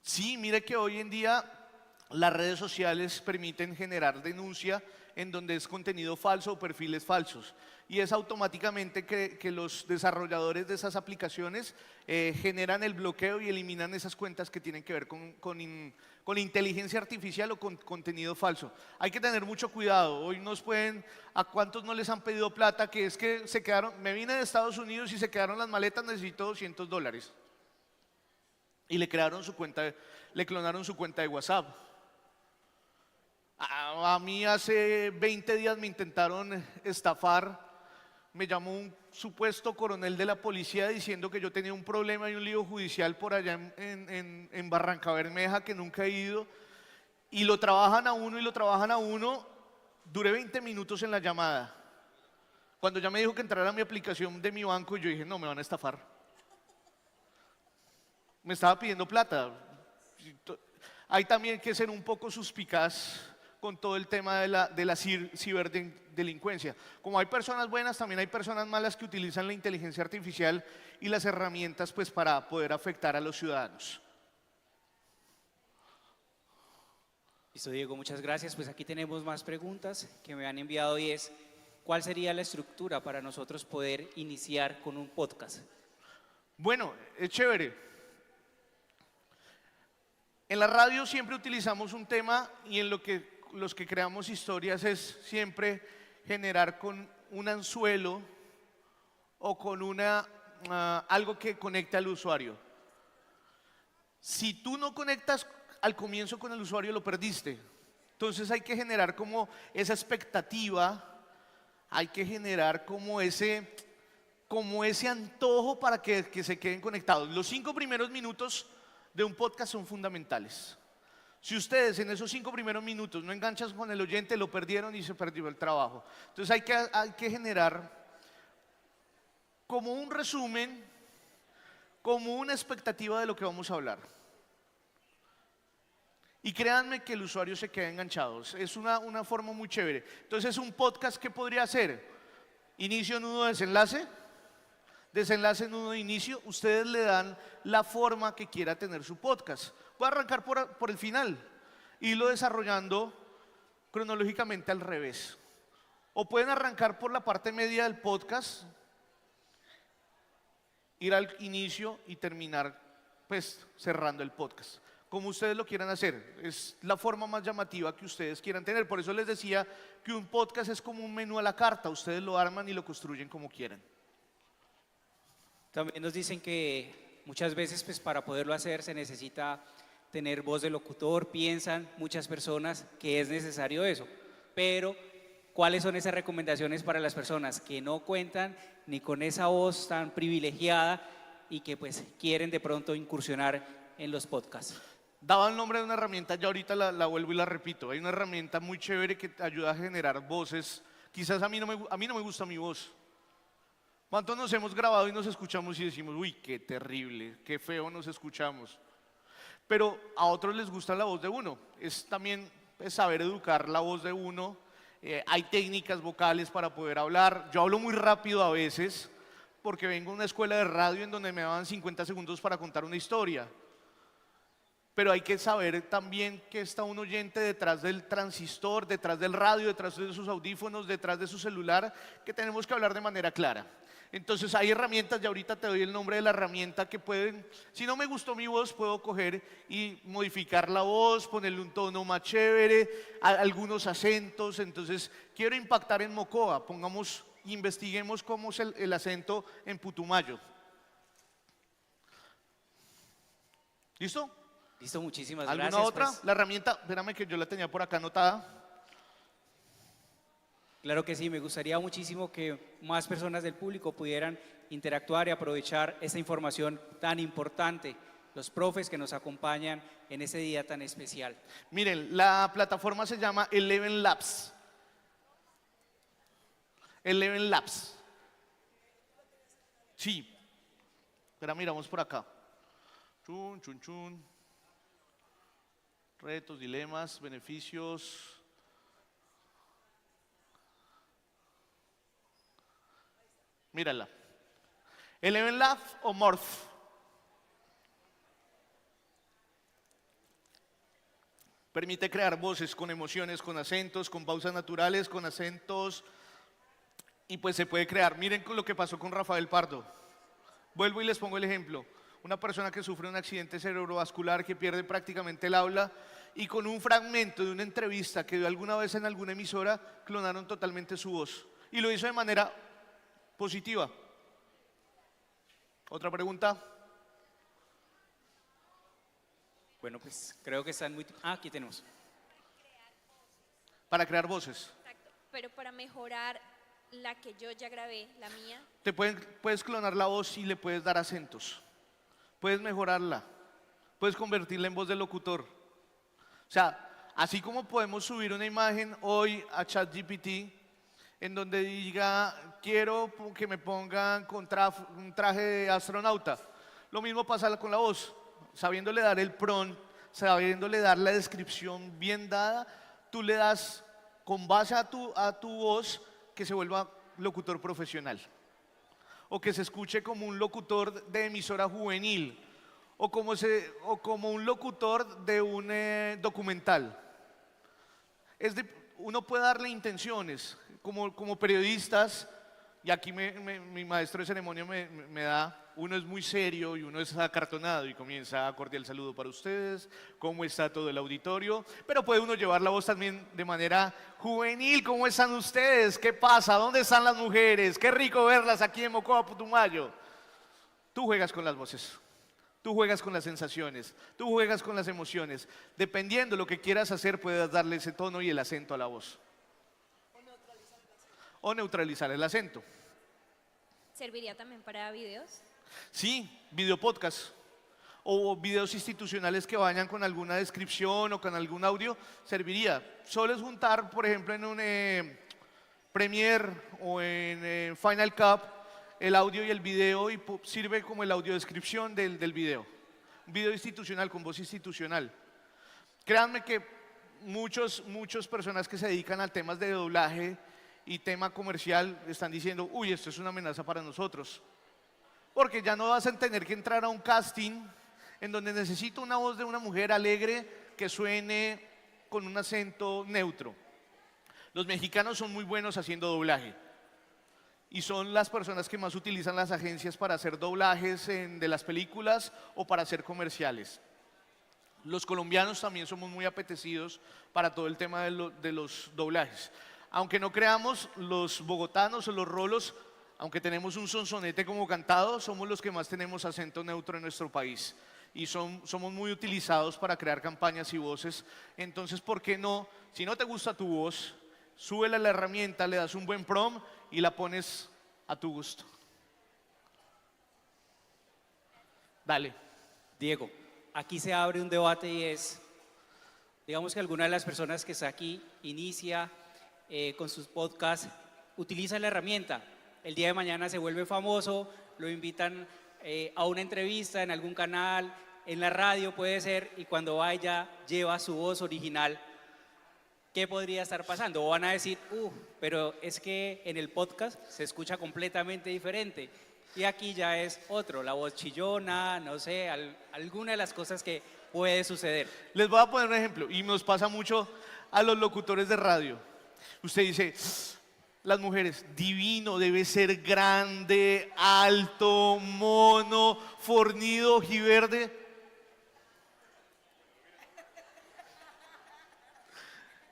Sí, mire que hoy en día las redes sociales permiten generar denuncia en donde es contenido falso o perfiles falsos, y es automáticamente que los desarrolladores de esas aplicaciones generan el bloqueo y eliminan esas cuentas que tienen que ver con inteligencia artificial o con contenido falso. Hay que tener mucho cuidado. Hoy ¿a cuántos no les han pedido plata? Que es que me vine de Estados Unidos y se quedaron las maletas, necesito $200. Y le clonaron su cuenta de WhatsApp. A mí hace 20 días me intentaron estafar. Me llamó un supuesto coronel de la policía diciendo que yo tenía un problema y un lío judicial por allá en Barranca Bermeja, que nunca he ido, y lo trabajan a uno. Duré 20 minutos en la llamada. Cuando ya me dijo que entrara a mi aplicación de mi banco, yo dije, no, me van a estafar. Me estaba pidiendo plata. Hay también que ser un poco suspicaz con todo el tema de la ciberdelincuencia. Como hay personas buenas, también hay personas malas que utilizan la inteligencia artificial y las herramientas pues para poder afectar a los ciudadanos. Listo, Diego, muchas gracias. Pues aquí tenemos más preguntas que me han enviado, y es, ¿cuál sería la estructura para nosotros poder iniciar con un podcast? Bueno, es chévere. En la radio siempre utilizamos un tema, y en los que creamos historias es siempre generar con un anzuelo o con algo que conecte al usuario. Si tú no conectas al comienzo con el usuario, lo perdiste. Entonces hay que generar como esa expectativa, hay que generar como ese antojo para que se queden conectados. Los 5 primeros minutos de un podcast son fundamentales. Si ustedes en esos 5 primeros minutos no enganchan con el oyente, lo perdieron y se perdió el trabajo. Entonces hay que generar como un resumen, como una expectativa de lo que vamos a hablar. Y créanme que el usuario se queda enganchado. Es una forma muy chévere. Entonces, un podcast, ¿qué podría ser? Inicio, nudo, desenlace. Desenlace, nudo, inicio. Ustedes le dan la forma que quiera tener su podcast. Voy a arrancar por el final, irlo desarrollando cronológicamente al revés. O pueden arrancar por la parte media del podcast, ir al inicio y terminar pues cerrando el podcast. Como ustedes lo quieran hacer, es la forma más llamativa que ustedes quieran tener. Por eso les decía que un podcast es como un menú a la carta, ustedes lo arman y lo construyen como quieran. También nos dicen que muchas veces pues para poderlo hacer se necesita tener voz de locutor, piensan muchas personas que es necesario eso, pero ¿cuáles son esas recomendaciones para las personas que no cuentan ni con esa voz tan privilegiada y que pues quieren de pronto incursionar en los podcasts? Daba el nombre de una herramienta, ya ahorita la vuelvo y la repito. Hay una herramienta muy chévere que te ayuda a generar voces. Quizás a mí no me gusta mi voz. ¿Cuántos nos hemos grabado y nos escuchamos y decimos, uy, qué terrible, qué feo nos escuchamos? Pero a otros les gusta la voz de uno. Es también saber educar la voz de uno. Hay técnicas vocales para poder hablar. Yo hablo muy rápido a veces porque vengo a una escuela de radio en donde me daban 50 segundos para contar una historia. Pero hay que saber también que está un oyente detrás del transistor, detrás del radio, detrás de sus audífonos, detrás de su celular, que tenemos que hablar de manera clara. Entonces hay herramientas, y ahorita te doy el nombre de la herramienta que pueden, si no me gustó mi voz, puedo coger y modificar la voz, ponerle un tono más chévere, algunos acentos. Entonces quiero impactar en Mocoa, investiguemos cómo es el acento en Putumayo. ¿Listo? Listo, muchísimas ¿Alguna gracias. otra? Pues, La herramienta, espérame que yo la tenía por acá anotada. claro que sí, me gustaría muchísimo que más personas del público pudieran interactuar y aprovechar esta información tan importante, los profes que nos acompañan en ese día tan especial. Miren, la plataforma se llama Eleven Labs. Eleven Labs. Sí. Espera, miramos por acá. Chun, chun, chun. Retos, dilemas, beneficios. Mírala. Eleven Lab o Morph. Permite crear voces con emociones, con acentos, con pausas naturales, con acentos. Y pues se puede crear. Miren con lo que pasó con Rafael Pardo. Vuelvo y les pongo el ejemplo. Una persona que sufre un accidente cerebrovascular, que pierde prácticamente el habla, y con un fragmento de una entrevista que dio alguna vez en alguna emisora, clonaron totalmente su voz. Y lo hizo de manera positiva. ¿Otra pregunta? Bueno, pues creo que están muy... aquí tenemos. Para crear voces. Exacto, pero para mejorar la que yo ya grabé, la mía, Puedes clonar la voz y le puedes dar acentos. Puedes mejorarla. Puedes convertirla en voz de locutor. O sea, así como podemos subir una imagen hoy a ChatGPT en donde diga, quiero que me pongan con un traje de astronauta. Lo mismo pasa con la voz. Sabiéndole dar el prompt, sabiéndole dar la descripción bien dada, tú le das con base a tu voz que se vuelva locutor profesional. O que se escuche como un locutor de emisora juvenil. O como un locutor de un documental. Uno puede darle intenciones, como periodistas, y aquí mi maestro de ceremonia me da, uno es muy serio y uno es acartonado y comienza a cordial saludo para ustedes, cómo está todo el auditorio, pero puede uno llevar la voz también de manera juvenil, ¿cómo están ustedes? ¿Qué pasa? ¿Dónde están las mujeres? Qué rico verlas aquí en Mocoa, Putumayo. Tú juegas con las voces. Tú juegas con las sensaciones, tú juegas con las emociones. Dependiendo de lo que quieras hacer, puedes darle ese tono y el acento a la voz. O neutralizar el acento. ¿Serviría también para videos? Sí, videopodcast o videos institucionales que vayan con alguna descripción o con algún audio, serviría. Solo es juntar, por ejemplo, en un Premiere o en Final Cut, el audio y el video y sirve como el audiodescripción del video. Un video institucional con voz institucional. Créanme que muchas personas que se dedican a temas de doblaje y tema comercial están diciendo, uy, esto es una amenaza para nosotros. Porque ya no vas a tener que entrar a un casting en donde necesito una voz de una mujer alegre que suene con un acento neutro. Los mexicanos son muy buenos haciendo doblaje y son las personas que más utilizan las agencias para hacer doblajes de las películas o para hacer comerciales. Los colombianos también somos muy apetecidos para todo el tema de los doblajes. Aunque no creamos, los bogotanos o los rolos, aunque tenemos un sonsonete como cantado, somos los que más tenemos acento neutro en nuestro país. Y somos muy utilizados para crear campañas y voces. Entonces, ¿por qué no? Si no te gusta tu voz, súbela a la herramienta, le das un buen prompt y la pones a tu gusto. Dale. Diego, aquí se abre un debate y es, digamos que alguna de las personas que está aquí inicia con sus podcasts, utiliza la herramienta. El día de mañana se vuelve famoso, lo invitan a una entrevista en algún canal, en la radio puede ser, y cuando vaya lleva su voz original. ¿Qué podría estar pasando? O van a decir, pero es que en el podcast se escucha completamente diferente. Y aquí ya es otro, la voz chillona, no sé, alguna de las cosas que puede suceder. Les voy a poner un ejemplo, y nos pasa mucho a los locutores de radio. Usted dice, las mujeres, divino, debe ser grande, alto, mono, fornido, ojiverde.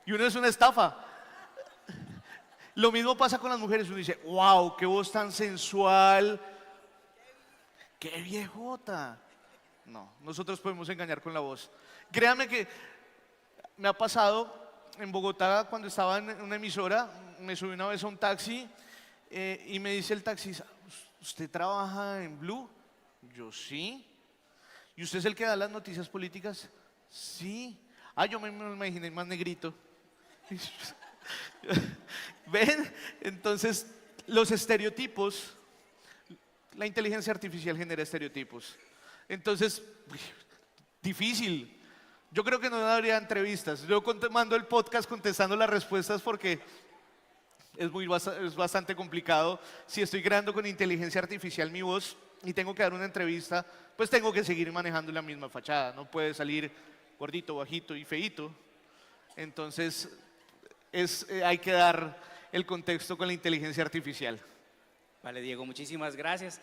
Y uno es una estafa. Lo mismo pasa con las mujeres. Uno dice, wow, qué voz tan sensual. Qué viejota. No, nosotros podemos engañar con la voz. Créanme que me ha pasado en Bogotá cuando estaba en una emisora, me subí una vez a un taxi y me dice el taxista, ¿usted trabaja en Blue? Yo sí. ¿Y usted es el que da las noticias políticas? Sí. Ah, yo me imaginé más negrito. ¿Ven? Entonces, los estereotipos, la inteligencia artificial genera estereotipos. Entonces, difícil. Yo creo que no habría entrevistas. Yo mando el podcast contestando las respuestas porque es bastante complicado. Si estoy creando con inteligencia artificial mi voz y tengo que dar una entrevista, pues tengo que seguir manejando la misma fachada. No puede salir gordito, bajito y feíto. Entonces, hay que dar el contexto con la inteligencia artificial. Vale, Diego, muchísimas gracias.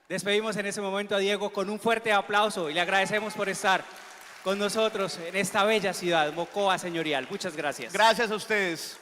Despedimos en ese momento a Diego con un fuerte aplauso y le agradecemos por estar con nosotros en esta bella ciudad, Mocoa Señorial. Muchas gracias. Gracias a ustedes.